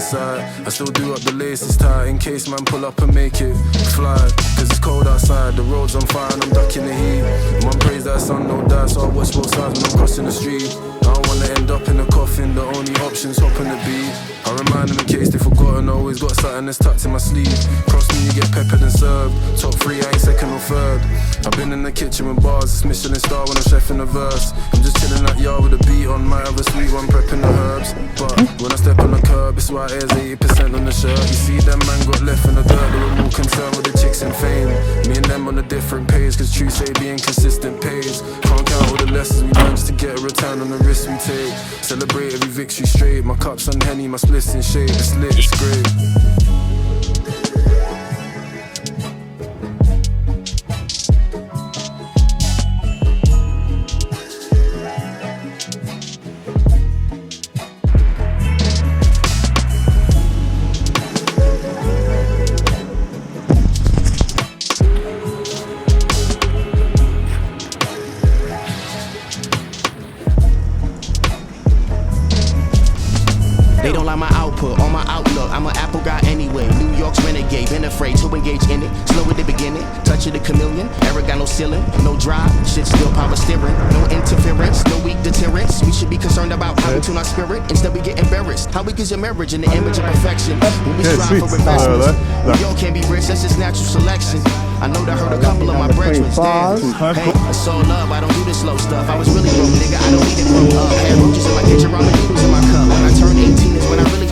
sight. I still do up the laces tight in case man pull up and make it fly. Cause it's cold outside, the road's on fire and I'm ducking the heat. Mum prays that sun don't die, so I watch both sides when I'm crossing the street. I don't wanna end up in a coffin, the only option's hopping the beat. I remind them in case they forgotten, I always got something that's tucked in my sleeve. Cross me, you get peppered and served. Top 3, I ain't second or third. I've been in the kitchen with bars, it's Michelin star when I'm chefing a verse. I'm just chilling that yard with a beat on, might have a sweet one prepping the herbs. But when I step on the curb, it's why there's 80% on the shirt. You see them man got left in the dirt, they were more concerned with the chicks and fame. Me and them on a different page, cause true say being consistent pays. Can't count all the lessons we learned just to get a return on the risks we take. Celebrate every victory straight, my cups on Henny, my splits in shade. It's lit, it's great. They don't like my output or my outlook. I'm an Apple guy anyway. New York's renegade, been afraid to engage in it. Slow at the beginning, touch of the chameleon. Eric got no ceiling, no drive. Shit still power steering. No interference, no weak deterrence. We should be concerned about how we tune our spirit. Instead we get embarrassed. How weak is your marriage in the image of perfection? When we strive for investments, we all can't be rich. That's just natural selection. I know that hurt a couple of my brethren. Hey, it's all love. I don't do this slow stuff. I was really broke, nigga. I don't need it broke up. Had roaches in my kitchen, ramen noodles in my cup. When I turned 18 is when I really.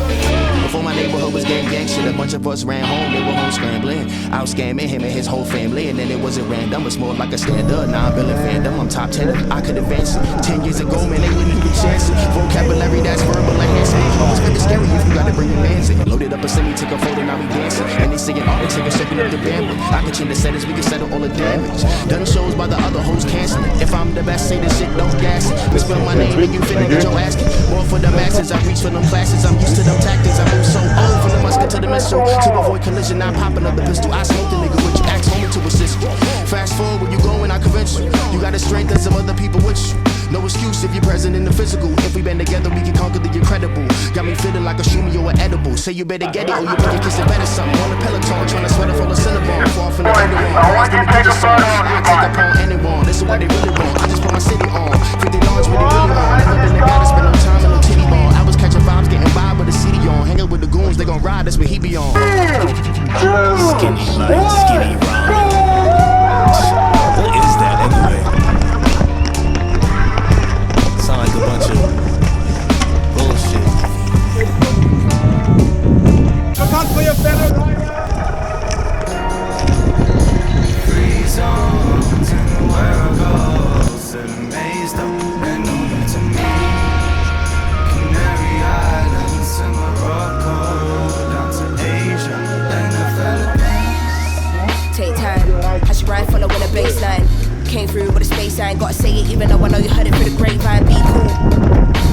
Before my neighborhood was gang shit, a bunch of us ran home, they were home scrambling. I was scamming him and his whole family, and then it wasn't random, it's more like a stand-up. Now I'm building fandom, I'm top 10, I could advance it. 10 years ago, man, they wouldn't even chance it. Vocabulary that's verbal enhancement. Always very scary if you gotta bring your mans in. Loaded up a semi, took a photo, now we dancing. And they singing all the tickets, soaking up the bandwidth. I could change the settings, we can settle all the damage. Done shows by the other hoes canceling. If I'm the best, say this shit, don't gas it. Misspell my name and you finna get your ass kicked. More for the masses, I reach for them classes. I'm used to them tactics, I move so old from the musket to the missile. To avoid collision, I'm popping up the pistol. I smoke the nigga with you, ask homie to assist you. Fast forward when you go and I convince you. You got the strength and some other people with you. No excuse if you're present in the physical. If we band together, we can conquer the incredible. Got me feeling like a shumi or an edible. Say you better get it or you better kiss it better something. On the peloton, trying to sweat it full of syllabone. Far from the underworld, always gonna get your song. I take upon anyone, this is what they really want. I just put my city on, 50 dollars really on. Never been the guy to spend no time in no titty ball. I was catching vibes, getting by with the city on. Hanging with the goons, they gon' ride, that's what he be on. Skinny light, skinny rhyme. What is that anyway? Sound like a bunch of bullshit. Come on for your fellow rider. Free zones and where I go, still amazed up and new to me. Canary Islands and Morocco, down to Asia and the Philippines. Take time, I should ride following a baseline. Came through with a space line, gotta say it even though I know you heard it through the grapevine. Be cool,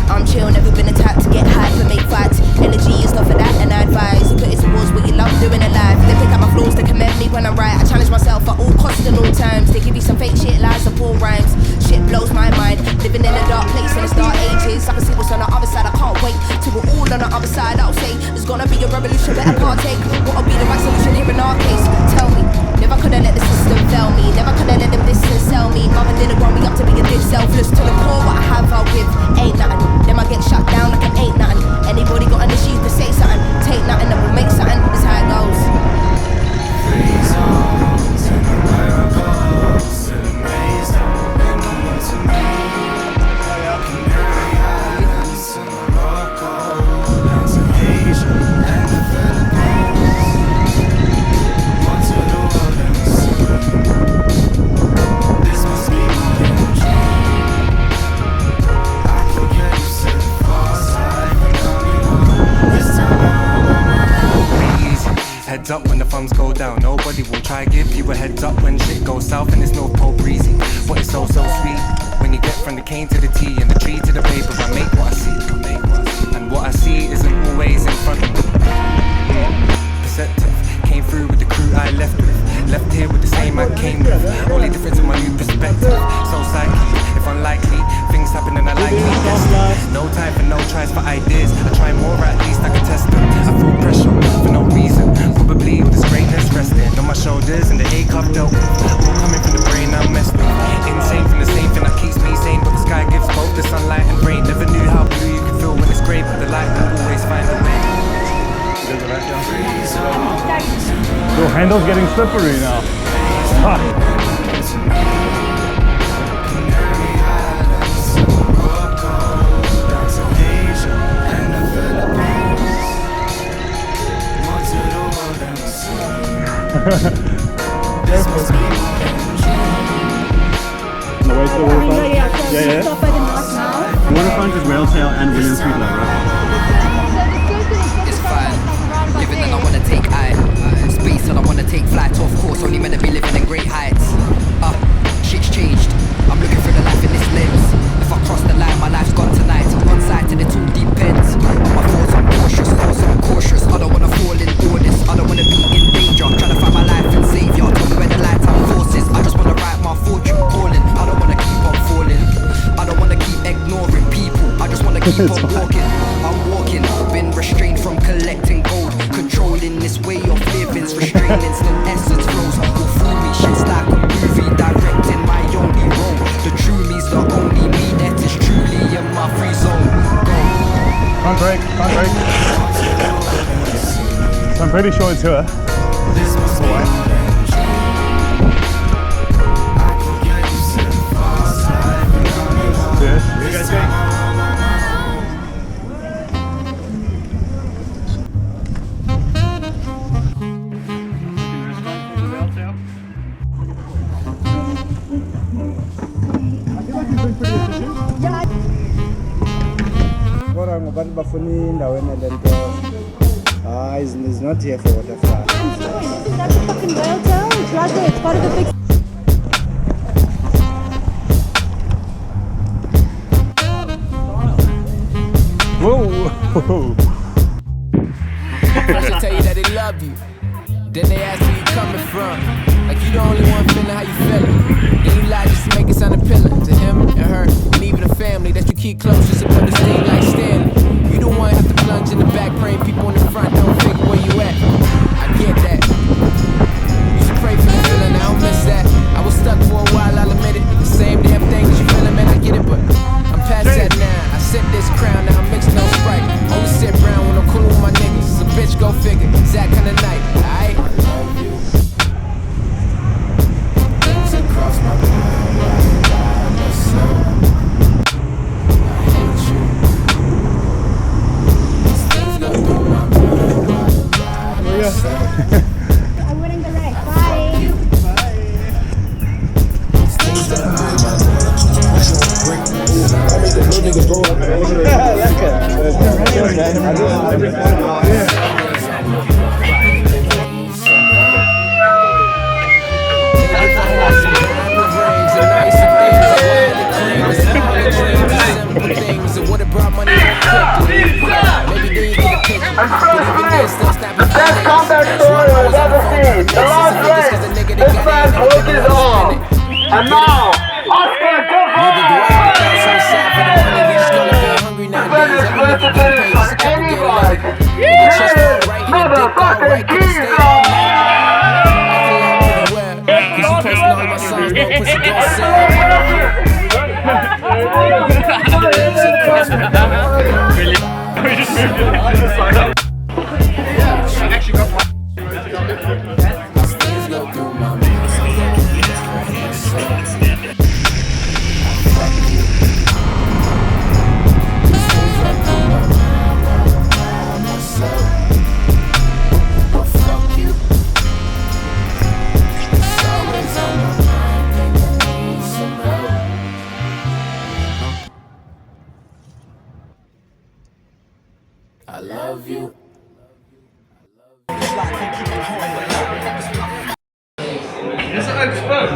I'm chill, never been attacked to get hype and make fights. Energy is not for that, and I advise you put it towards what you love doing in life. They pick out my flaws to commend me when I write. I challenge myself at all costs and all times. They give you some fake shit, lies and poor rhymes. Shit blows my mind, living in a dark place in the dark ages. I can see what's on the other side, I can't wait till we're all on the other side. I'll say there's gonna be a revolution, better partake. What'll be the right solution here in our case? Tell me, never could've let the system fail me. Never could've let them distance sell me. Mother didn't want me up to be a dick, selfless to the core. What I have, I'll give, ain't nothing. Then I get shut down like it ain't nothing. Anybody got an issue to say something? Take nothing and we'll make something. That's how it goes. Free zones and where I go, still amazed up and new to me. Canary Islands and Morocco, down to Asia and the Philippines. Once with the world and the sea. This must be my dream. I can get used to the fast life and this time easy. Heads up when the thumbs go down. Nobody will try give you a heads up when shit goes south and it's no pole breezy. But it's so sweet when you get from the cane to the T and the tree to the paper. I make what I see, and what I see isn't always in front of me. Perceptive, came through with the crew I left with. Left here with the same I came with. Only difference in my new perspective. So psyche, if unlikely, things what's happening, I like me this. No time for no tries for ideas. I try more, at least I can test them. I feel pressure for no reason. Probably all this greatness resting on my shoulders and the ache I've dealt with. All coming from the brain I'm messed with. Insane from the same thing that keeps me sane. But the sky gives both the sunlight and rain. Never knew how blue you can feel when it's grey, but the light will always find a way. Your handle's getting slippery now. Fuck. The way to the waterfront? Yeah. Waterfront is Railtail and William Street Low, right? It's fine. Living and I wanna take eye. Space and I wanna take flight. Of course, only meant to be living in great heights. Shit's changed. I'm looking through the life in this lens. If I cross the line, my life's gone tonight. On sight and it all depends. My thoughts I'm cautious, I don't wanna fall in all this. I don't wanna be in danger. Trying to find my life and savior. Tell me where the lifetime force is. I just wanna write my fortune calling. I don't wanna keep on falling. I don't wanna keep ignoring people. I just wanna keep on walking. I'm walking. Been restrained from collecting gold. Controlling this way of living's restraining. Still essence flows all through me. Shit's like a movie. Directing my only role. The true me's the only me that is truly in my free zone. Go. Can't break. So I'm pretty sure it's her. Yes. Where you guys going? He's not here for waterfront. That's a fucking whale tail. It's right there. It's part of the big. Whoa! First they tell you that they love you, then they ask where you coming from. Like you the only one feeling how you feeling. Then you lie just to make it sound appealing to him and her, and even the family that you keep close just to put this thing like Stanley. You the one have to plunge in the back, praying people in the front don't figure where you at. I get that. You should pray for the feeling, I don't miss that. I was stuck for a while, I'll admit it. The same damn thing as you feeling, man, I get it, but I'm past that now. I sit this crown, now I'm mixing no Sprite. Only sit round when I'm cool with my niggas. It's a bitch, go figure. It's that kind of night, alright? Things across my mind, I myself. I hate you. These things go through my mind, I myself. I'm winning the race. Bye. These things go through my mind. The best comeback story I've ever seen. The last race, this man broke his arm. And now, Oscar Devon! This man is going to finish on any ride. Motherfucking geezer! We just moved it on the side. I actually got I love you. Is it like spoon?